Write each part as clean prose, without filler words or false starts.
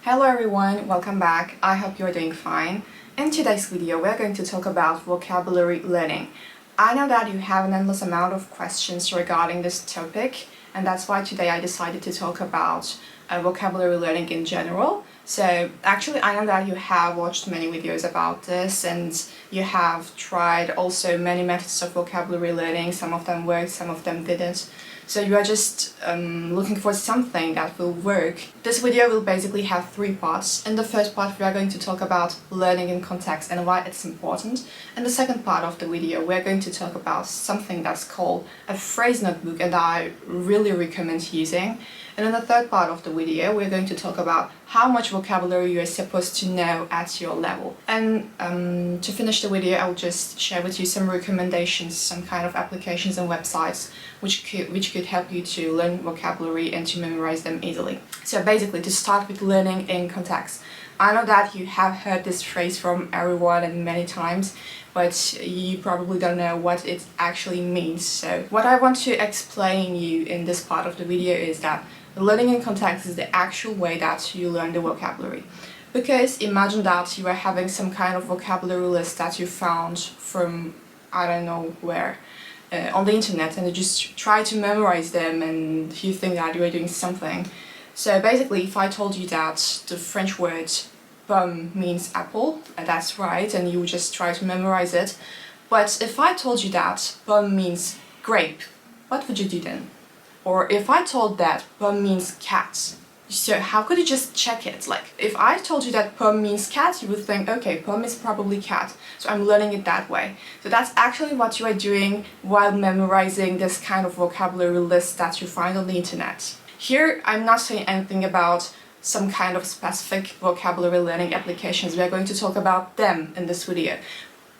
Hello everyone, welcome back. I hope you're doing fine. In today's video, we're going to talk about vocabulary learning. I know that you have an endless amount of questions regarding this topic, and that's why today I decided to talk about vocabulary learning in general. So actually I know that you have watched many videos about this and you have tried also many methods of vocabulary learning. Some of them worked, some of them didn't. So you are just looking for something that will work. This video will basically have three parts. In the first part we are going to talk about learning in context and why it's important. In the second part of the video we are going to talk about something that's called a phrase notebook and I really recommend using. And in the third part of the video we're going to talk about how much vocabulary you are supposed to know at your level. And to finish the video I will just share with you some recommendations, some kind of applications and websites which could help you to learn vocabulary and to memorize them easily. So basically, to start with learning in context. I know that you have heard this phrase from everyone and many times, but you probably don't know what it actually means. So what I want to explain you in this part of the video is that learning in context is the actual way that you learn the vocabulary. Because imagine that you are having some kind of vocabulary list that you found from I don't know where, on the internet, and you just try to memorize them and you think that you are doing something. So basically, if I told you that the French word pomme means apple, that's right, and you just try to memorize it. But if I told you that pomme means grape, what would you do then? Or if I told that pomme means cat, so how could you just check it? Like, if I told you that pomme means cat, you would think, okay, pomme is probably cat, so I'm learning it that way. So that's actually what you are doing while memorizing this kind of vocabulary list that you find on the internet. Here, I'm not saying anything about some kind of specific vocabulary learning applications. We are going to talk about them in this video.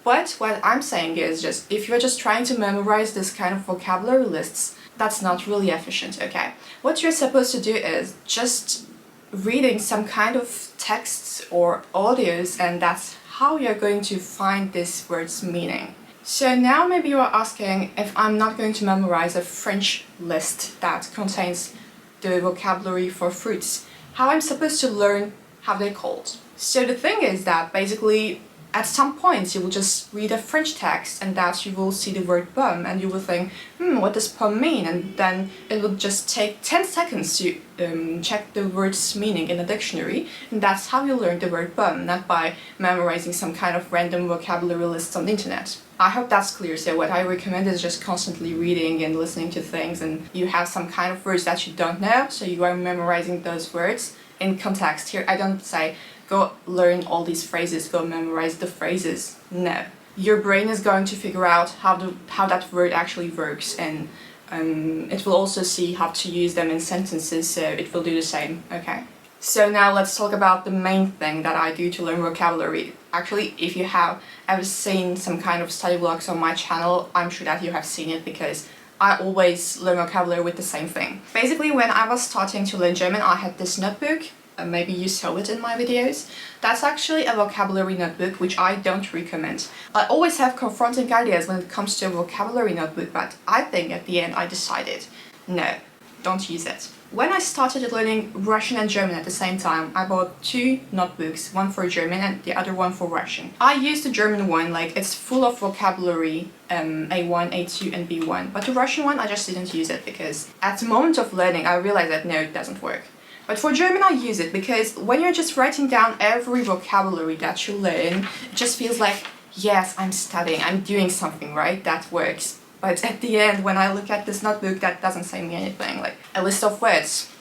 But what I'm saying is just, if you're just trying to memorize this kind of vocabulary lists, that's not really efficient, okay? What you're supposed to do is just reading some kind of texts or audios, and that's how you're going to find this word's meaning. So now maybe you are asking, if I'm not going to memorize a French list that contains the vocabulary for fruits, how I'm supposed to learn how they're called? So the thing is that basically at some point you will just read a French text and that you will see the word pomme and you will think, what does pomme mean? And then it will just take 10 seconds to check the word's meaning in a dictionary, and that's how you learn the word pomme, not by memorizing some kind of random vocabulary list on the internet. I hope that's clear. So what I recommend is just constantly reading and listening to things, and you have some kind of words that you don't know, so you are memorizing those words in context. Here I don't say go learn all these phrases, go memorize the phrases. No. Your brain is going to figure out how that word actually works, and it will also see how to use them in sentences, so it will do the same, okay? So now let's talk about the main thing that I do to learn vocabulary. Actually, if you have ever seen some kind of study vlogs on my channel, I'm sure that you have seen it because I always learn vocabulary with the same thing. Basically, when I was starting to learn German, I had this notebook. Maybe you saw it in my videos. That's actually a vocabulary notebook, which I don't recommend. I always have confronting ideas when it comes to a vocabulary notebook, but I think at the end I decided, no, don't use it. When I started learning Russian and German at the same time, I bought two notebooks, one for German and the other one for Russian. I used the German one, like it's full of vocabulary, A1, A2 and B1, but the Russian one I just didn't use it because at the moment of learning I realized that no, it doesn't work. But for German I use it because when you're just writing down every vocabulary that you learn, it just feels like, yes, I'm studying, I'm doing something, right? That works. But at the end, when I look at this notebook, that doesn't say me anything, like a list of words.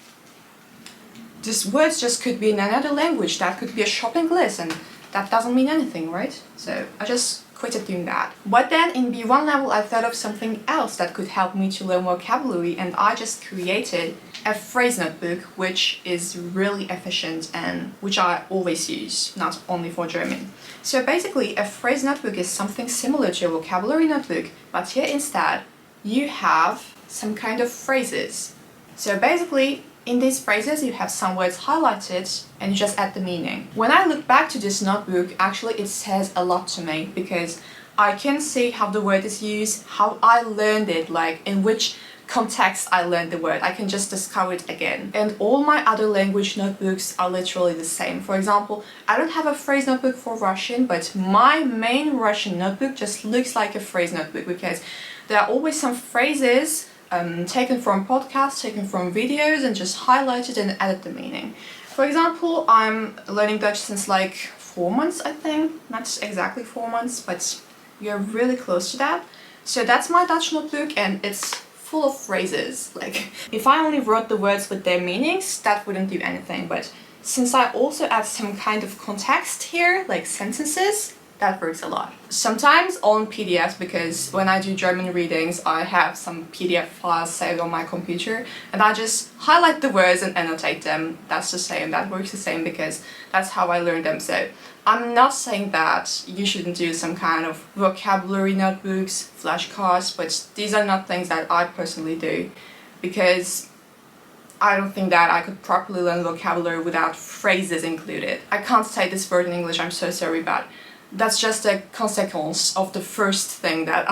These words just could be in another language, that could be a shopping list, and that doesn't mean anything, right? So I just quit doing that. But then in B1 level I thought of something else that could help me to learn vocabulary, and I just created a phrase notebook which is really efficient and which I always use, not only for German. So basically a phrase notebook is something similar to a vocabulary notebook, but here instead you have some kind of phrases. So basically in these phrases you have some words highlighted and you just add the meaning. When I look back to this notebook, actually it says a lot to me because I can see how the word is used, how I learned it, like in which context I learned the word. I can just discover it again. And all my other language notebooks are literally the same. For example, I don't have a phrase notebook for Russian, but my main Russian notebook just looks like a phrase notebook because there are always some phrases taken from podcasts, taken from videos, and just highlighted and added the meaning. For example, I'm learning Dutch since like 4 months, I think. Not exactly 4 months, but we are really close to that. So that's my Dutch notebook, and it's full of phrases. Like, if I only wrote the words with their meanings, that wouldn't do anything. But since I also add some kind of context here, like sentences, that works a lot. Sometimes on PDFs, because when I do German readings, I have some PDF files saved on my computer, and I just highlight the words and annotate them. That's the same, that works the same, because that's how I learned them. So I'm not saying that you shouldn't do some kind of vocabulary notebooks, flashcards, but these are not things that I personally do, because I don't think that I could properly learn vocabulary without phrases included. I can't say this word in English, I'm so sorry, but that's just a consequence of the first thing that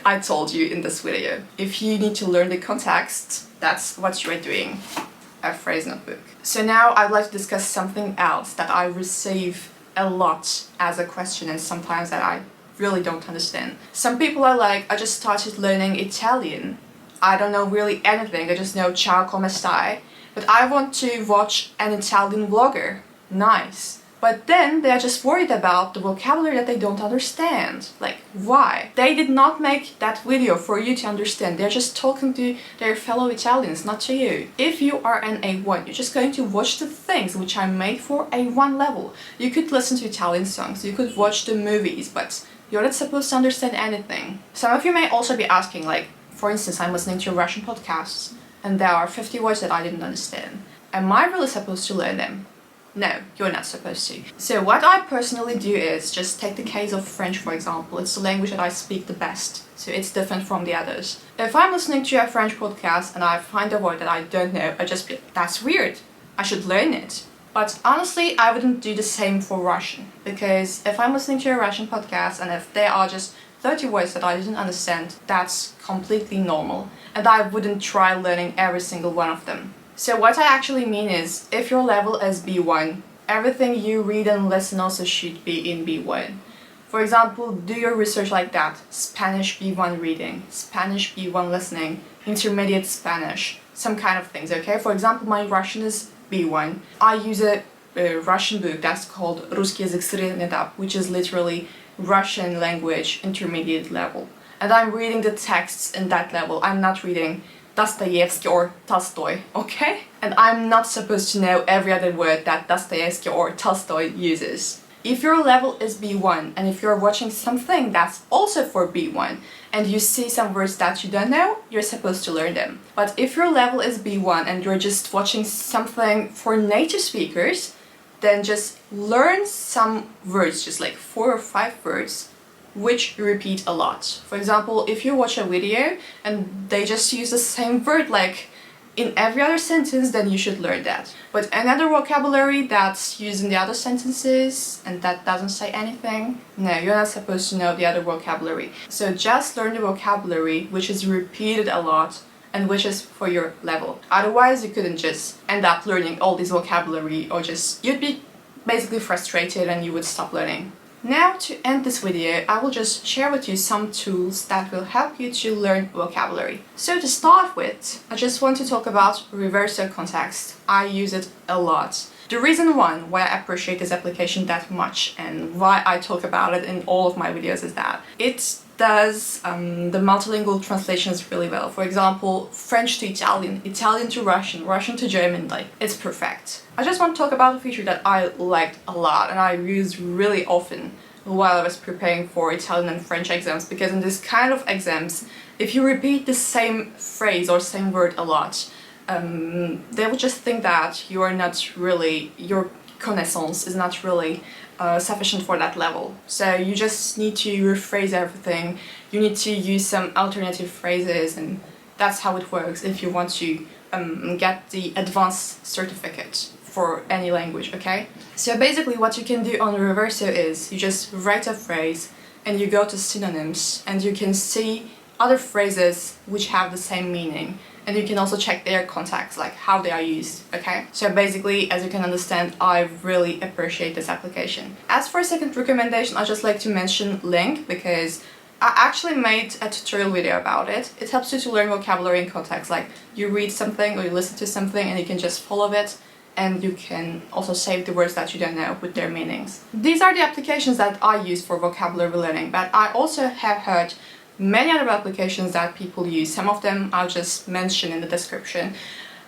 I told you in this video. If you need to learn the context, that's what you're doing, a phrase notebook. So now I'd like to discuss something else that I receive a lot as a question, and sometimes that I really don't understand. Some people are like, I just started learning Italian. I don't know really anything, I just know ciao come stai, but I want to watch an Italian vlogger. Nice. But then they are just worried about the vocabulary that they don't understand. Like, why? They did not make that video for you to understand. They're just talking to their fellow Italians, not to you. If you are an A1, you're just going to watch the things which I made for A1 level. You could listen to Italian songs, you could watch the movies, but you're not supposed to understand anything. Some of you may also be asking, like, for instance, I'm listening to Russian podcasts, and there are 50 words that I didn't understand. Am I really supposed to learn them? No, you're not supposed to. So what I personally do is just take the case of French, for example. It's the language that I speak the best, so it's different from the others. If I'm listening to a French podcast and I find a word that I don't know, I just be like, that's weird, I should learn it. But honestly, I wouldn't do the same for Russian, because if I'm listening to a Russian podcast and if there are just 30 words that I didn't understand, that's completely normal, and I wouldn't try learning every single one of them. So what I actually mean is, if your level is B1, everything you read and listen also should be in B1. For example, do your research like that. Spanish B1 reading, Spanish B1 listening, intermediate Spanish, some kind of things, okay? For example, my Russian is B1. I use a Russian book that's called Русский язык средний этап, which is literally Russian language intermediate level. And I'm reading the texts in that level. I'm not reading Dostoevsky or Tolstoy, okay? And I'm not supposed to know every other word that Dostoevsky or Tolstoy uses. If your level is B1 and if you're watching something that's also for B1 and you see some words that you don't know, you're supposed to learn them. But if your level is B1 and you're just watching something for native speakers, then just learn some words, just like 4 or 5 words, which you repeat a lot. For example, if you watch a video and they just use the same word like in every other sentence, then you should learn that. But another vocabulary that's used in the other sentences and that doesn't say anything, no, you're not supposed to know the other vocabulary. So just learn the vocabulary which is repeated a lot and which is for your level. Otherwise, you couldn't just end up learning all this vocabulary, or you'd be basically frustrated and you would stop learning. Now, to end this video, I will just share with you some tools that will help you to learn vocabulary. So to start with, I just want to talk about reversal context. I use it a lot. The reason why I appreciate this application that much and why I talk about it in all of my videos is that it does the multilingual translations really well. For example, French to Italian, Italian to Russian, Russian to German, like, it's perfect. I just want to talk about a feature that I liked a lot and I used really often while I was preparing for Italian and French exams, because in this kind of exams, if you repeat the same phrase or same word a lot, they will just think that you are not really, your connaissance is not really sufficient for that level. So you just need to rephrase everything, you need to use some alternative phrases, and that's how it works if you want to get the advanced certificate for any language, okay? So basically what you can do on Reverso is you just write a phrase and you go to synonyms and you can see other phrases which have the same meaning, and you can also check their context, like how they are used, okay? So basically, as you can understand, I really appreciate this application. As for a second recommendation, I'd just like to mention Link, because I actually made a tutorial video about it. It helps you to learn vocabulary in context, like you read something or you listen to something and you can just follow it, and you can also save the words that you don't know with their meanings. These are the applications that I use for vocabulary learning, but I also have heard many other applications that people use. Some of them I'll just mention in the description.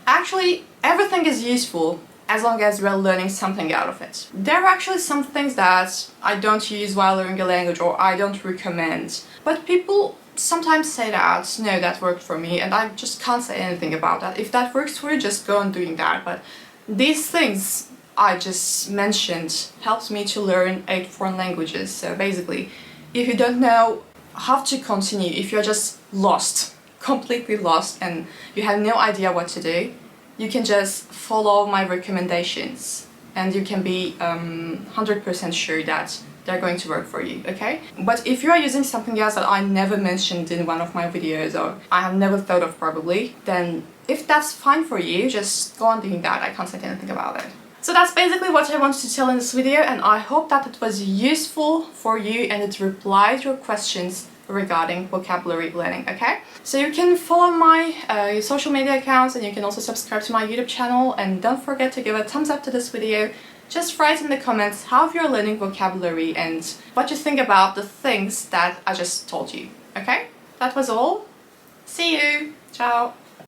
Actually, everything is useful as long as we're learning something out of it. There are actually some things that I don't use while learning a language, or I don't recommend. But people sometimes say that, no, that worked for me, and I just can't say anything about that. If that works for you, just go on doing that. But these things I just mentioned helps me to learn 8 foreign languages. So basically, if you don't know how to continue, if you're just lost, completely lost, and you have no idea what to do, you can just follow my recommendations and you can be 100% sure that they're going to work for you, okay? But if you are using something else that I never mentioned in one of my videos, or I have never thought of probably, then if that's fine for you, just go on doing that. I can't say anything about it. So that's basically what I wanted to tell in this video, and I hope that it was useful for you and it replied your questions regarding vocabulary learning, okay? So you can follow my social media accounts, and you can also subscribe to my YouTube channel, and don't forget to give a thumbs up to this video. Just write in the comments how you're learning vocabulary and what you think about the things that I just told you, okay? That was all. See you! Ciao!